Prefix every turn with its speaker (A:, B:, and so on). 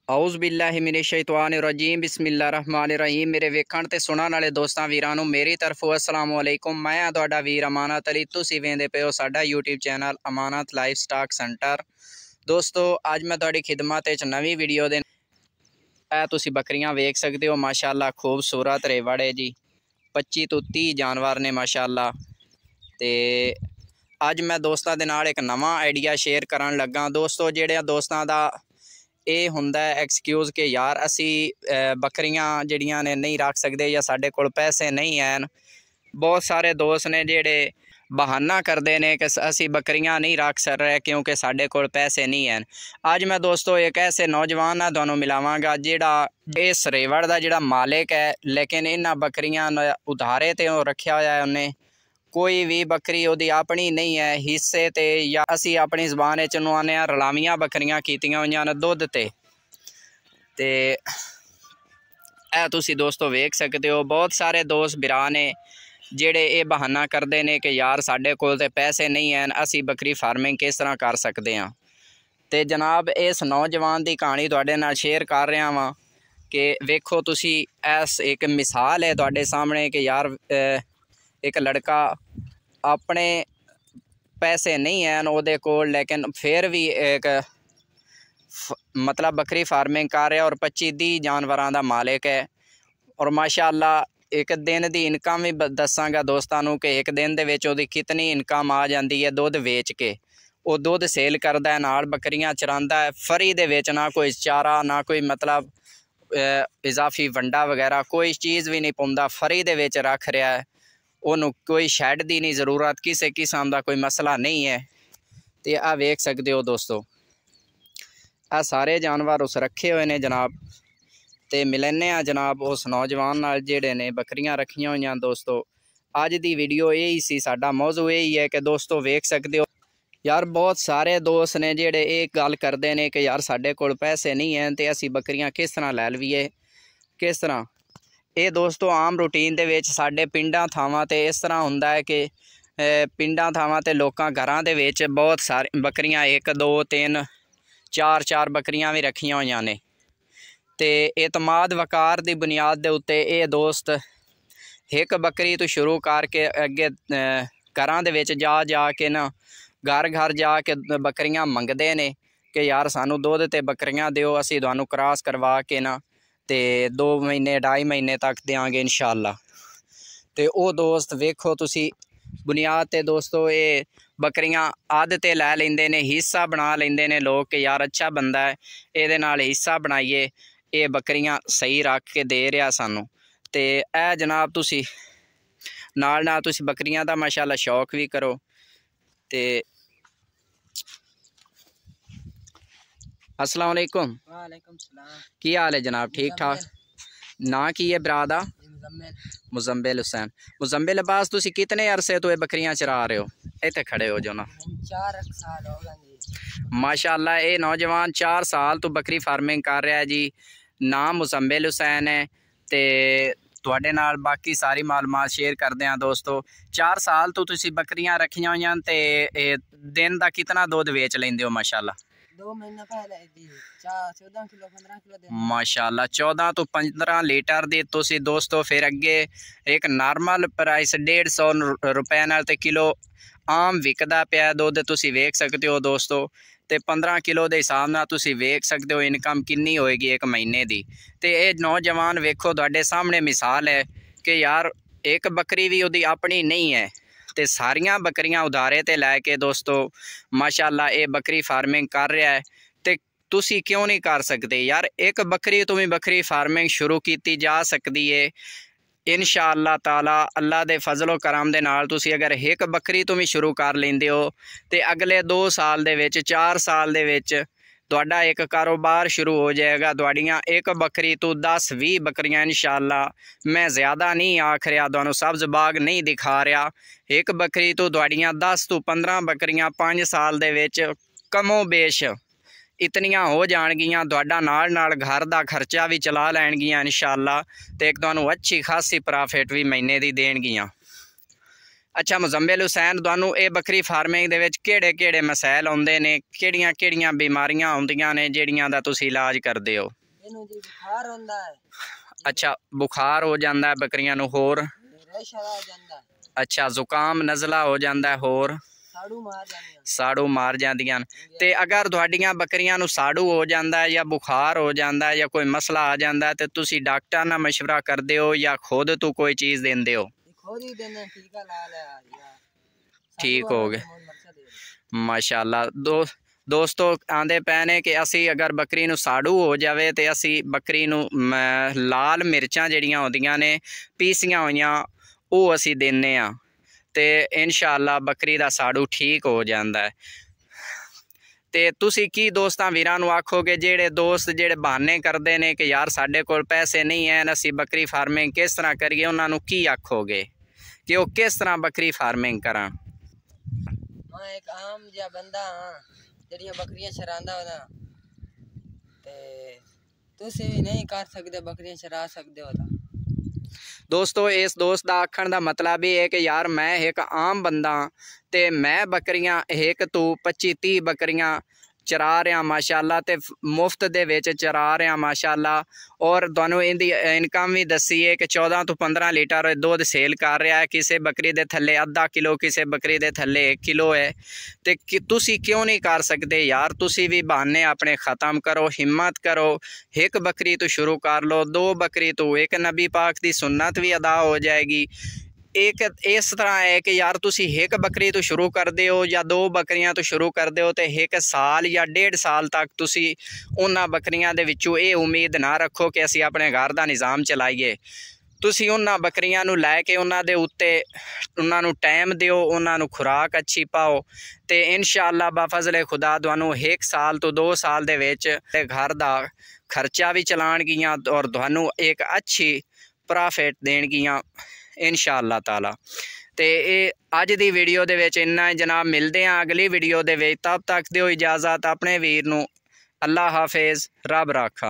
A: औज़ बिल्लाहि मिनश शैतानिर रजीम बिस्मिल्लाहिर्रहमानिर्रहीम। मेरे वेखण ते सुनन वाले दोस्तां वीरां नूं मेरी तरफों अस्सलाम वालेकुम। मैं हां तुहाडा वीर अमानत अली। तुसीं वेंदे पे हो साडा यूट्यूब चैनल अमानत लाइफ स्टॉक सेंटर। दोस्तों अज मैं तुहाडी खिदमत च नवीं वीडियो दे तुसीं बकरियां वेख सकदे हो। माशाअल्लाह खूबसूरत रेवड़ है जी। 25 तो 30 जानवर ने माशाअल्लाह। ते अज मैं दोस्तां दे नाल एक नवां आइडिया शेयर करन लगा। दोस्तों जिहड़े दोस्तां दा ਇਹ ਹੁੰਦਾ ਐਕਸਕਿਊਜ਼ कि यार ਅਸੀਂ ਬੱਕਰੀਆਂ ਜਿਹੜੀਆਂ ਨੇ नहीं रख सकते या साढ़े कोल पैसे नहीं हैं। बहुत सारे दोस्त ने ਜਿਹੜੇ बहाना करते हैं कि असी बकरियां नहीं रख सक रहे क्योंकि साढ़े कोल पैसे नहीं हैं। अज मैं दोस्तों एक ऐसे नौजवान नाल तुहानूं मिलावांगा जिहड़ा इस रेवड़ दा जिहड़ा मालिक है, लेकिन इन्हां बकरियां उधारे ते रखिया होया है उन्हें। कोई भी बकरी उहदी अपनी नहीं है, हिस्से ते या असी अपनी ज़बान च उहनूं आने रलावियां बकरियां कीतियां होईयां ने दुध ते तुसी दोस्तों वेख सकते हो। बहुत सारे दोस्त बिरा ने जेड़े ये बहाना करते हैं कि यार साढ़े कोल ते पैसे नहीं हैं, असी बकरी फार्मिंग किस तरह कर सकते हैं। तो जनाब इस नौजवान की कहानी तुहाडे नाल शेयर कर रहा वां कि वेखो तुसी ऐस एक मिसाल है तुहाडे सामने कि यार एक लड़का अपने पैसे नहीं हैं उहदे कोल, लेकिन फिर भी एक मतलब बकरी फार्मिंग कर रहा और 25-30 जानवरों का मालिक है। और माशाअल्लाह एक दिन की इनकम भी दसांगा दोस्तों नूं कि एक दिन दे विच उहदी कितनी इनकम आ जाती है। दुध वेच के वो दुध सेल करता है, नाल बकरियां चरांदा है। फरी दे विच ना कोई चारा ना कोई मतलब इजाफी वंडा वगैरह कोई चीज़ भी नहीं पाउंदा, फरी दे विच रख रहा है। उन्होंने कोई शैड की नहीं ज़रूरत, किसी किस्म का कोई मसला नहीं है। तो आ वेख सकते हो दोस्तों, आ सारे जानवर उस रखे हुए ने जनाब। तो मिलने जनाब उस नौजवान नाल जेड़े ने बकरियां रखियां हुई। दोस्तों अज दी वीडियो यही सी, साडा मौजू यही है कि दोस्तों वेख सकते हो यार बहुत सारे दोस्त ने जेड़े एक गल करते हैं कि यार साढ़े कोल पैसे नहीं हैं तो असी बकरियां किस तरह लै लवीए किस तरह। ये दोस्तों आम रूटीन दे विच साडे पिंडां थावां ते इस तरह हुंदा है कि पिंडां थावां ते लोकां घरां दे विच बहुत सारी बकरियां 1 2 3 4 बकरियां भी रखियां होईयां ने। ते एतमाद वकार की बुनियाद के उत्ते ये दोस्त एक बकरी तो शुरू करके अगे घरां दे विच जा के ना घर घर जाके बकरियां मंगते ने कि यार सानू दुध ते बकरियां दिओ, असी तुहानू क्रॉस करवा के ना ते 2 महीने 2.5 महीने तक देंगे इंशाअल्लाह। तो वो दोस्त वेखो तुसी बुनियाद ते दोस्तों ये बकरियां अध ते लै लेंदे ने, हिस्सा बना लेंदे ने लोग कि यार अच्छा बंदा है ये नाल हिस्सा बनाइए, ये बकरियां सही रख के दे रहा सानू। तो यह जनाब तुसी नाल तुसी बकरियां दा माशाअल्लाह शौक भी करो। तो अस्सलाम वालेकुम।
B: वालेकुम सलाम।
A: की हाल है जनाब? ठीक ठाक। ना की है भरा दा? मुजम्मिल हुसैन। मुजम्मिल अब्बास तुसी कितने अरसे तो ये बकरियां चरा रहे हो? इत्थे खड़े हो जो ना।
B: 4 साल हो गए।
A: माशाअल्लाह ये नौजवान 4 साल तो बकरी फार्मिंग कर रहा है जी। नाम मुजम्मिल हुसैन है। तो तुहाडे नाल बाकी सारी मालूमात शेयर करते हैं दोस्तों। 4 साल तो तुसी बकरियां रखियां होईयां ते दिन का कितना दुध वेच लेंदे हो? माशाअल्लाह
B: 2 महीने पहले 14 किलो 15 किलो
A: माशाअल्लाह 14 तो 15 लीटर दी तुसी दोस्तों। फिर अगे एक नॉर्मल प्राइस 150 रुपए नाल ते किलो आम विकदा पिया दुध, तुसी वेख सकते हो दोस्तों। तो 15 किलो के हिसाब नाल तुसी वेख सकते हो इनकम कितनी होएगी एक महीने की। तो ये नौजवान वेखो तुहाडे सामने मिसाल है कि यार एक बकरी भी उहदी अपनी नहीं है तो सारियां बकरियां उधारे ते लैके दोस्तों माशाअल्लाह ये बकरी फार्मिंग कर रहा है। तो तुसी क्यों नहीं कर सकते यार? एक बकरी तो भी बकरी फार्मिंग शुरू की जा सकती है इंशाअल्लाह ताला। अल्लाह दे फजलो करम दे नाल तुसी अगर एक बकरी तो भी शुरू कर लेंदे हो तो अगले 2 साल दे विच 4 साल दे विच तुहाडा एक कारोबार शुरू हो जाएगा। तुहाड़ियां एक बकरी तो 10-20 बकरियां इंशाअल्लाह। मैं ज़्यादा नहीं आख रहा, तुहानू सब्ज़ बाग नहीं दिखा रहा। एक बकरी तो तुहाड़ियां 10 तो 15 बकरियां 5 साल दे विच कमो बेश इतनियां हो जाणगियां। तुहाडा नाल घर का खर्चा भी चला लैणगियां इंशाअल्लाह। तो एक तुहानू अच्छी खासी प्रॉफिट भी महीने की देणगियां। अच्छा मुजम्मिल हुसैन, तुहानू ये बकरी फार्मिंग दे विच केड़े-केड़े मसैल आउंदे ने, केड़ियां-केड़ियां बीमारियां आउंदियां ने जेड़ियां दा तुसी इलाज करदे हो?
B: ਇਹਨੂੰ ਜੀ ਬੁਖਾਰ ਹੁੰਦਾ ਹੈ।
A: अच्छा बुखार हो जाता है बकरियां नूं, होर
B: ਰੈਸ਼ ਆ ਜਾਂਦਾ,
A: अच्छा जुकाम नज़ला हो जाता है, होर
B: ਸਾੜੂ ਮਾਰ ਜਾਂਦੀਆਂ।
A: साड़ू मार जांदियां। ते अगर तुहाडीਆਂ ਬੱਕਰੀਆਂ ਨੂੰ साड़ू हो जाता है या बुखार हो जाता है या कोई मसला आ जाता है तो तुसी डॉक्टर नाल मशवरा करदे हो या खुद तू कोई चीज़ देंदे हो?
B: ਖੁਦ ਹੀ ਦੇਣਾ, ਟੀਕਾ ਲਾ ਲਿਆ ਯਾਰ,
A: ठीक हो गए माशाअल्लाह। दोस्तों आंदे पै ने कि असी अगर बकरी नूं साड़ू हो जाए तो असी बकरी नूं लाल मिर्चां जिहड़ियां होंदियां ने पीसियां होईयां वो असी देने आ ते इंशाअल्लाह बकरी दा साड़ू ठीक हो जाता है। ते तुसी की दोस्तां वीरां नूं आखोगे जेड़े दोस्त जेड़े बहाने करदे ने कि यार साडे कोल पैसे नहीं हैं असी बकरी फार्मिंग किस तरह करिए, उन्हां नूं की आखोगे कि वो किस तरह बकरी फार्मिंग करां?
B: मैं एक आम जिहा बंदा हाँ ਜਿਹੜੀਆਂ ਬੱਕਰੀਆਂ ਚਰਾਂਦਾ ਉਹਦਾ, ਤੇ ਤੁਸੀਂ ਵੀ ਨਹੀਂ ਕਰ ਸਕਦੇ, ਬੱਕਰੀਆਂ ਚਰਾ ਸਕਦੇ ਹੋ ਤਾਂ।
A: दोस्तों इस दोस्त का आखण का मतलब ये है कि यार मैं एक आम बंदा ते मैं बकरियां एक तू 25-30 बकरियां चरा रहा माशाअल्लाह ते मुफ्त दे विच चरा रहा माशाअल्लाह, और तुहानूं इहदी इनकम भी दसी है कि 14 तो 15 लीटर दुध सेल कर रहा है। किसी बकरी दे थल्ले आधा किलो, किसी बकरी दे थल्ले 1 किलो है। ते तुसी क्यों नहीं कर सकते यार? तुसी भी बहाने अपने ख़त्म करो, हिम्मत करो, एक बकरी तो शुरू कर लो, 2 बकरी तो एक नबी पाक की सुन्नत भी अदा हो जाएगी। एक इस तरह है कि यार तुसी एक बकरी तो शुरू करते हो या 2 बकरियां तो शुरू करते हो तो 1 साल या 1.5 साल तक तुसी उन्हां बकरियां दे विचों ये उम्मीद ना रखो कि असी अपने घर का निज़ाम चलाइए। तुसी उन्हां बकरियां नूं लैके उन्हां दे उत्ते उन्हां नूं टाइम दिओ, उन्हां नूं खुराक अच्छी पाओ ते इंशाअल्लाह बाफजले खुदा तुहानूं 1 साल तो 2 साल दे विच घर दा खर्चा भी चलाणगियां और तुहानूं एक अच्छी प्रॉफिट देणगियां इंशाअल्लाह ताला। ते अज दी वीडियो दे विच इन्ना ही जनाब, मिलदे हैं अगली वीडियो दे विच, तब तक दिओ इजाज़त अपने वीर नूं। अल्लाह हाफिज़, रब राखा।